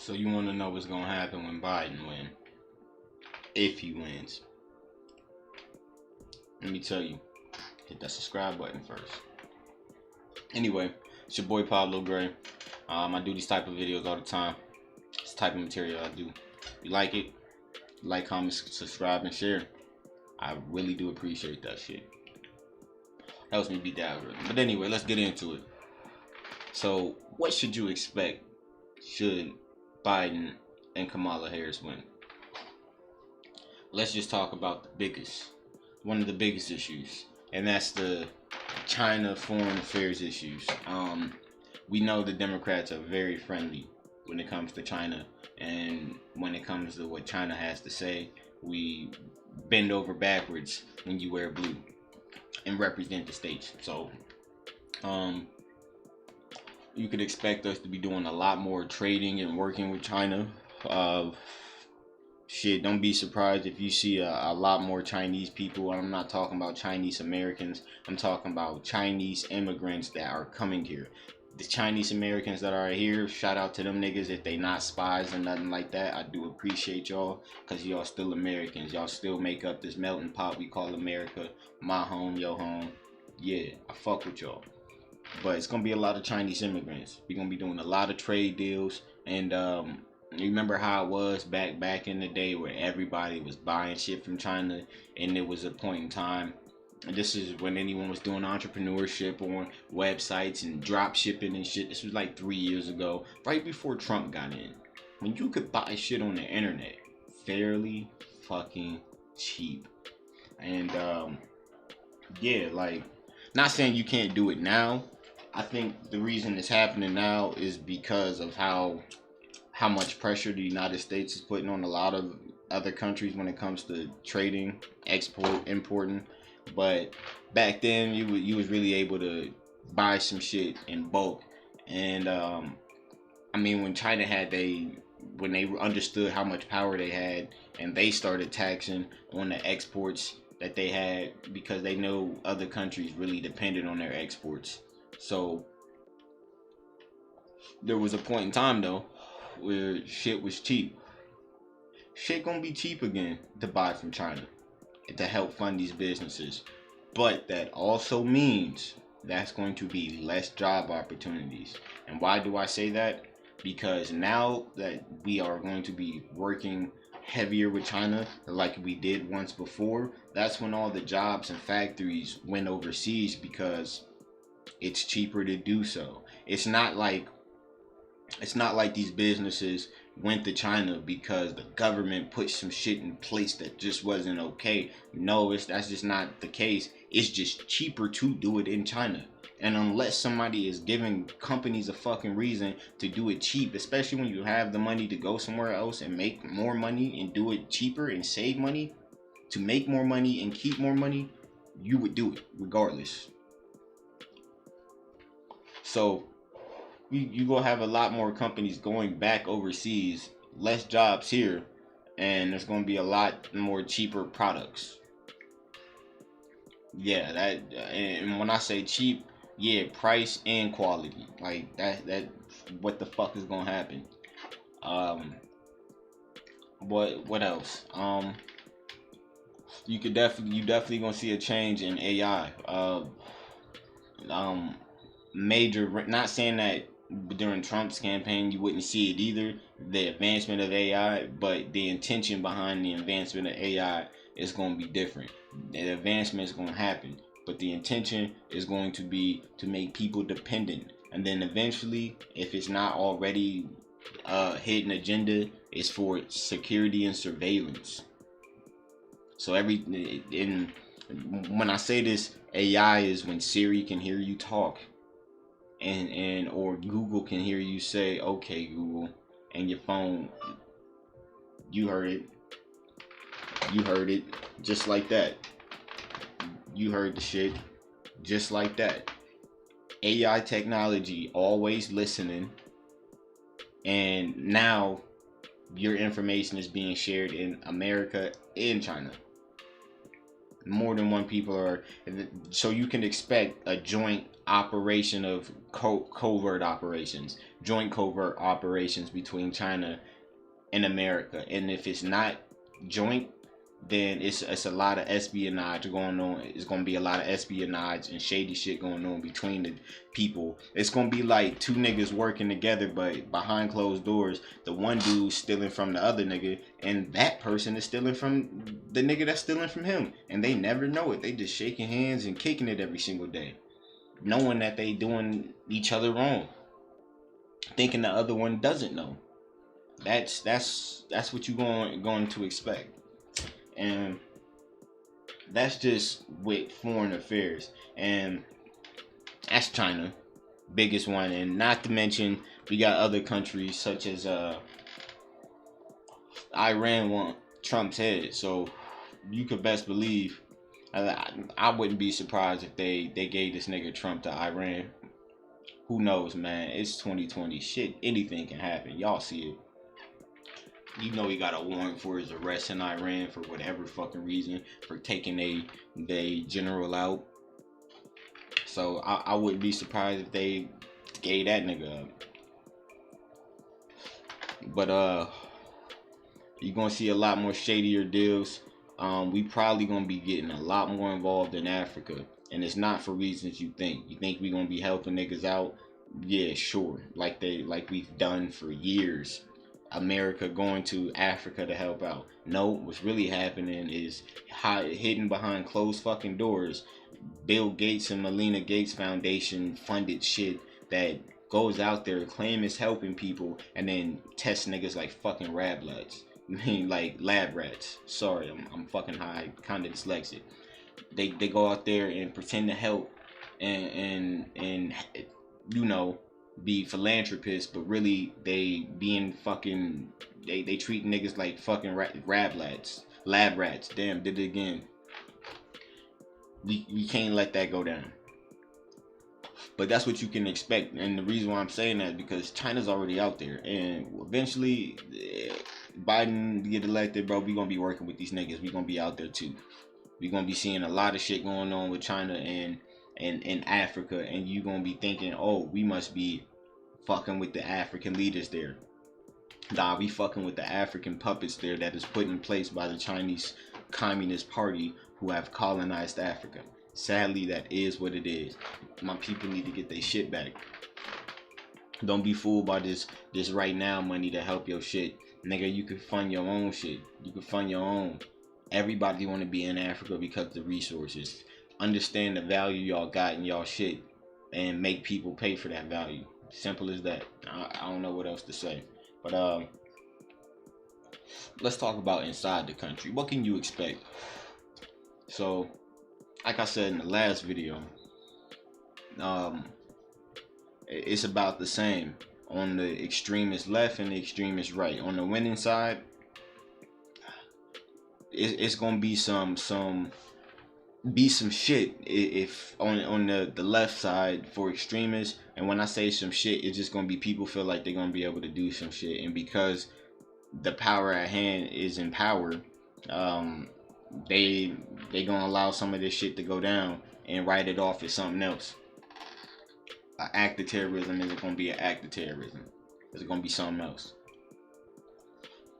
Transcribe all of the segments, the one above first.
So you want to know what's going to happen when Biden wins, if he wins. Let me tell you, hit that subscribe button first. Anyway, it's your boy Pablo Gray. I do these type of videos all the time. It's the type of material I do. If you like it, like, comment, subscribe, and share. I really do appreciate that shit. Helps me beat the algorithm. But anyway, let's get into it. So, what should you expect should Biden and Kamala Harris win? Let's just talk about one of the biggest issues, and that's the China foreign affairs issues. We know the Democrats are very friendly when it comes to China, and when it comes to what China has to say, we bend over backwards when you wear blue and represent the states. So, you could expect us to be doing a lot more trading and working with China. Don't be surprised if you see a lot more Chinese people. I'm not talking about Chinese Americans. I'm talking about Chinese immigrants that are coming here. The Chinese Americans that are here, shout out to them niggas if they not spies or nothing like that. I do appreciate y'all, because y'all still Americans. Y'all still make up this melting pot we call America. My home, your home. Yeah, I fuck with y'all. But it's going to be a lot of Chinese immigrants. We're going to be doing a lot of trade deals. And you remember how it was back in the day where everybody was buying shit from China, and there was a point in time, and this is when anyone was doing entrepreneurship on websites and drop shipping and shit. This was like 3 years ago, right before Trump got in, when you could buy shit on the internet fairly fucking cheap. And yeah, like, not saying you can't do it now. I think the reason it's happening now is because of how much pressure the United States is putting on a lot of other countries when it comes to trading, export, importing. But back then, you was really able to buy some shit in bulk. And I mean, when China when they understood how much power they had, and they started taxing on the exports that they had, because they know other countries really depended on their exports. So there was a point in time though where shit was cheap. Shit gonna be cheap again to buy from China to help fund these businesses. But that also means that's going to be less job opportunities. And why do I say that? Because now that we are going to be working heavier with China like we did once before, that's when all the jobs and factories went overseas, because it's cheaper to do so. It's not like these businesses went to China because the government put some shit in place that just wasn't okay. No, that's just not the case. It's just cheaper to do it in China. And unless somebody is giving companies a fucking reason to do it cheap, especially when you have the money to go somewhere else and make more money and do it cheaper and save money, to make more money and keep more money, you would do it regardless. So you gonna have a lot more companies going back overseas, less jobs here, and there's gonna be a lot more cheaper products. Yeah, and when I say cheap, yeah, price and quality. Like that what the fuck is gonna happen? What else? You definitely gonna see a change in AI. Major, not saying that during Trump's campaign you wouldn't see it either, the advancement of AI, but the intention behind the advancement of AI is going to be different. The advancement is going to happen, but the intention is going to be to make people dependent, and then eventually, if it's not already hidden agenda, is for security and surveillance. So when I say this, AI is when Siri can hear you talk, and or Google can hear you say, "Okay, Google," and your phone, you heard it, just like that. You heard the shit, just like that. AI technology always listening, and now your information is being shared in America and China. more than one people are. So you can expect a joint operation of covert operations, joint covert operations between China and America. And if it's not joint, then it's a lot of espionage going on. It's gonna be a lot of espionage and shady shit going on between the people. It's gonna be like two niggas working together, but behind closed doors, the one dude's stealing from the other nigga, and that person is stealing from the nigga that's stealing from him, and they never know it. They just shaking hands and kicking it every single day, knowing that they doing each other wrong, thinking the other one doesn't know. That's what you going to expect. And that's just with foreign affairs. And that's China, biggest one. And not to mention, we got other countries such as Iran want Trump's head. So you could best believe, I wouldn't be surprised if they gave this nigga Trump to Iran. Who knows, man? It's 2020. Shit, anything can happen. Y'all see it. You know he got a warrant for his arrest in Iran for whatever fucking reason, for taking a general out. So I wouldn't be surprised if they gave that nigga up. But you're gonna see a lot more shadier deals. We probably gonna be getting a lot more involved in Africa, and it's not for reasons you think. You think we gonna be helping niggas out? Yeah, sure. Like we've done for years. America going to Africa to help out. No, what's really happening is hidden behind closed fucking doors. Bill Gates and Melinda Gates Foundation funded shit that goes out there, claim it's helping people, and then test niggas like fucking lab rats. I mean, like lab rats. Sorry, I'm fucking high, kind of dyslexic. They go out there and pretend to help and you know, be philanthropists, but really they being fucking they treat niggas like fucking lab rats. Damn, did it again. We can't let that go down. But that's what you can expect, and the reason why I'm saying that is because China's already out there, and eventually Biden get elected, bro. We gonna be working with these niggas. We gonna be out there too. We gonna be seeing a lot of shit going on with China and Africa, and you gonna be thinking, oh, we must be fucking with the African leaders there. Nah, we fucking with the African puppets there that is put in place by the Chinese Communist Party, who have colonized Africa. Sadly, that is what it is. My people need to get their shit back. Don't be fooled by this right now money to help your shit. Nigga, you can fund your own shit. You can fund your own. Everybody want to be in Africa because of the resources. Understand the value y'all got in y'all shit and make people pay for that value. Simple as that. I don't know what else to say. But let's talk about inside the country. What can you expect? So, like I said in the last video, it's about the same on the extremist left and the extremist right. On the winning side, it's gonna be some shit if on the left side for extremists. And when I say some shit, it's just gonna be people feel like they're gonna be able to do some shit, and because the power at hand is in power, they gonna allow some of this shit to go down and write it off as something else. An act of terrorism isn't gonna be an act of terrorism. It's gonna be something else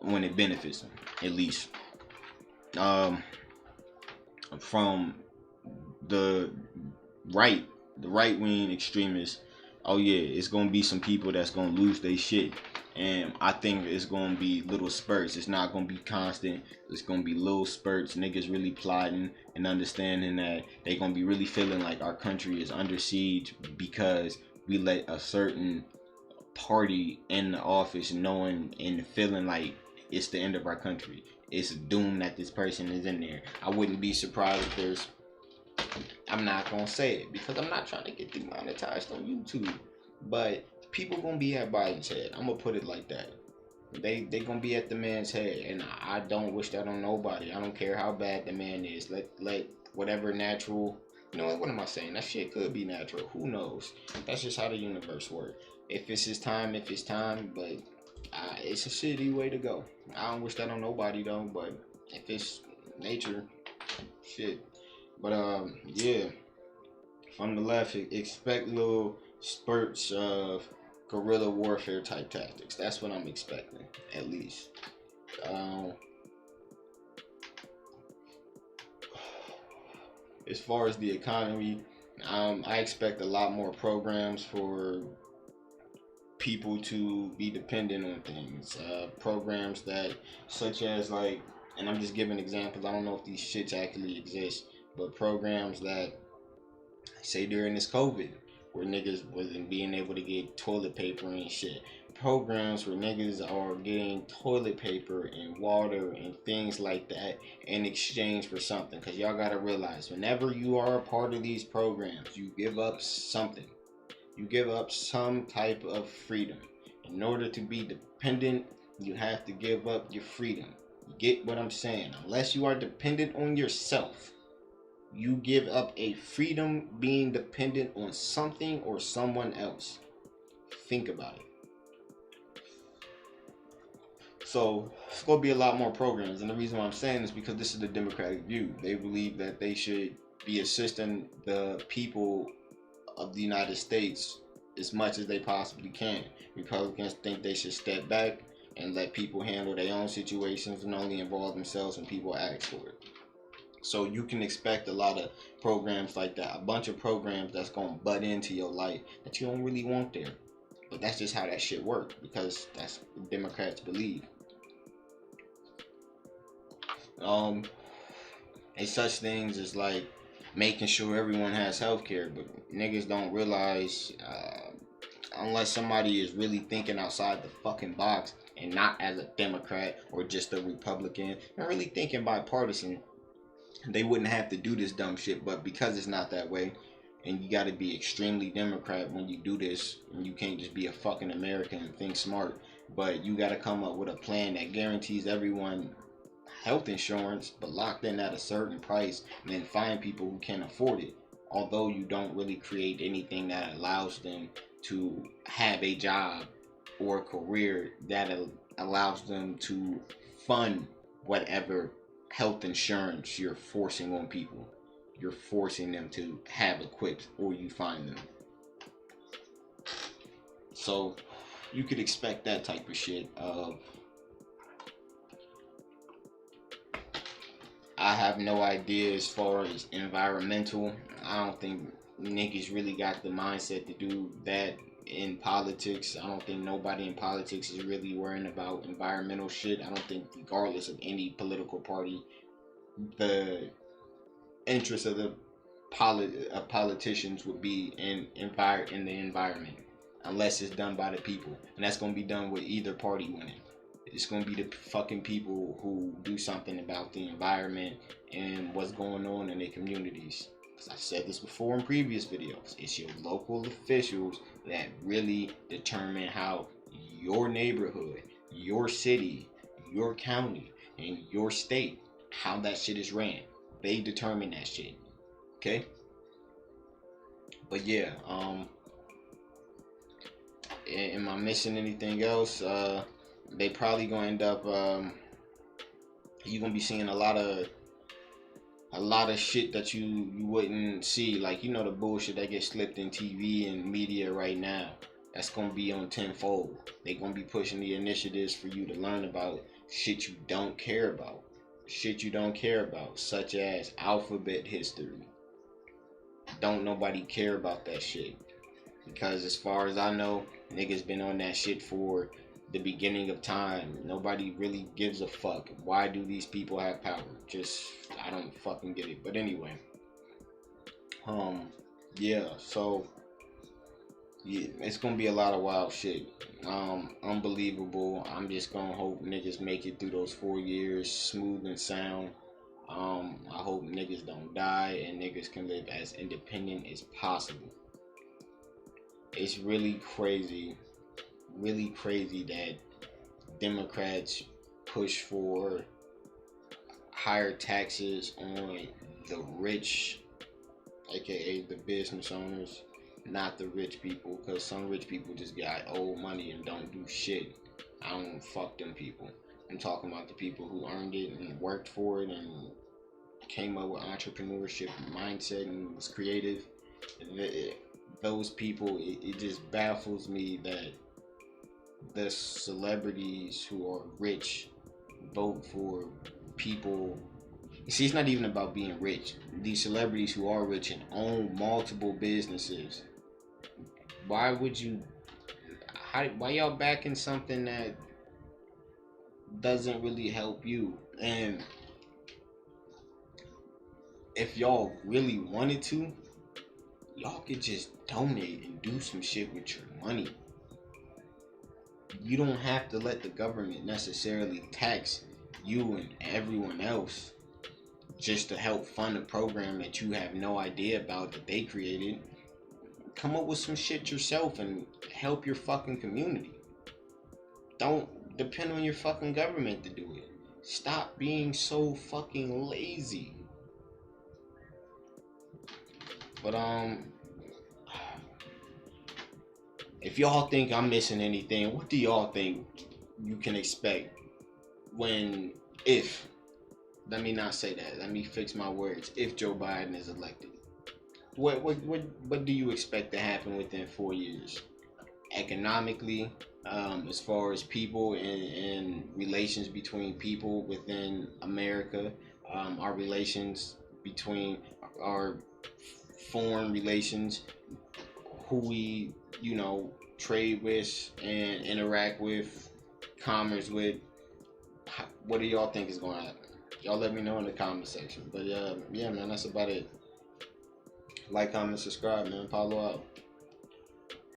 when it benefits them, at least. From the right wing extremists, oh yeah, it's gonna be some people that's gonna lose their shit, and I think it's gonna be little spurts. It's not gonna be constant. It's gonna be little spurts. Niggas really plotting and understanding that they gonna be really feeling like our country is under siege because we let a certain party in the office, knowing and feeling like it's the end of our country. It's doomed that this person is in there. I wouldn't be surprised if there's, I'm not gonna say it because I'm not trying to get demonetized on YouTube, but people gonna be at Biden's head. I'm gonna put it like that. They gonna be at the man's head, and I don't wish that on nobody. I don't care how bad the man is. Let whatever natural, you know, what am I saying? That shit could be natural. Who knows? That's just how the universe works. If it's his time, it's time, but it's a shitty way to go. I don't wish that on nobody though, but if it's nature, shit. But yeah, from the left, expect little spurts of guerrilla warfare type tactics. That's what I'm expecting, at least. Um, as far as the economy, I expect a lot more programs for people to be dependent on things. Programs that, such as like, and I'm just giving examples. I don't know if these shits actually exist, but programs that say during this COVID, where niggas wasn't being able to get toilet paper and shit. Programs where niggas are getting toilet paper and water and things like that in exchange for something. Because y'all gotta realize, whenever you are a part of these programs, you give up something. You give up some type of freedom. In order to be dependent, you have to give up your freedom. You get what I'm saying? Unless you are dependent on yourself, you give up a freedom being dependent on something or someone else. Think about it. So it's going to be a lot more programs, and the reason why I'm saying is because this is the Democratic view. They believe that they should be assisting the people of the United States as much as they possibly can. Republicans think they should step back and let people handle their own situations and only involve themselves when people ask for it. So you can expect a lot of programs like that, a bunch of programs that's going to butt into your life that you don't really want there. But that's just how that shit works, because that's what Democrats believe. And such things as like making sure everyone has health care, but niggas don't realize, unless somebody is really thinking outside the fucking box and not as a Democrat or just a Republican, and really thinking bipartisan, they wouldn't have to do this dumb shit. But because it's not that way, and you got to be extremely Democrat when you do this, and you can't just be a fucking American and think smart, but you got to come up with a plan that guarantees everyone health insurance, but locked in at a certain price, and then find people who can afford it. Although you don't really create anything that allows them to have a job or a career that allows them to fund whatever health insurance you're forcing on people. You're forcing them to have equipped, or you find them. So you could expect that type of shit. I have no idea as far as environmental. I don't think niggas really got the mindset to do that in politics. I don't think nobody in politics is really worrying about environmental shit. I don't think, regardless of any political party, the interest of the politicians would be in the environment, unless it's done by the people, and that's gonna be done with either party winning. It's gonna be the fucking people who do something about the environment and what's going on in their communities. Because I've said this before in previous videos, it's your local officials that really determine how your neighborhood, your city, your county, and your state, how that shit is ran. They determine that shit. Okay? But yeah, am I missing anything else? They probably gonna end up, you're gonna be seeing a lot of shit that you wouldn't see, like, you know, the bullshit that gets slipped in TV and media right now. That's gonna be on tenfold. They gonna be pushing the initiatives for you to learn about shit you don't care about. Shit you don't care about, such as alphabet history. Don't nobody care about that shit, because as far as I know, niggas been on that shit for the beginning of time. Nobody really gives a fuck. Why do these people have power? Just, I don't fucking get it. But anyway, yeah, so yeah, it's gonna be a lot of wild shit. Unbelievable. I'm just gonna hope niggas make it through those 4 years smooth and sound. I hope niggas don't die and niggas can live as independent as possible. It's really crazy that Democrats push for higher taxes on the rich, aka the business owners, not the rich people, because some rich people just got old money and don't do shit. I don't fuck them people. I'm talking about the people who earned it and worked for it and came up with entrepreneurship mindset and was creative. Those people, it just baffles me that the celebrities who are rich vote for people. See, it's not even about being rich. These celebrities who are rich and own multiple businesses, why would you? Why y'all backing something that doesn't really help you? And if y'all really wanted to, y'all could just donate and do some shit with your money. You don't have to let the government necessarily tax you and everyone else just to help fund a program that you have no idea about that they created. Come up with some shit yourself and help your fucking community. Don't depend on your fucking government to do it. Stop being so fucking lazy. But if y'all think I'm missing anything, what do y'all think you can expect let me not say that, let me fix my words, if Joe Biden is elected? What do you expect to happen within 4 years? Economically, as far as people and relations between people within America, our relations between our foreign relations, who we, trade with and interact with, commerce with. What do y'all think is going to happen? Y'all let me know in the comment section. But yeah, man, that's about it. Like, comment, subscribe, man. Follow out.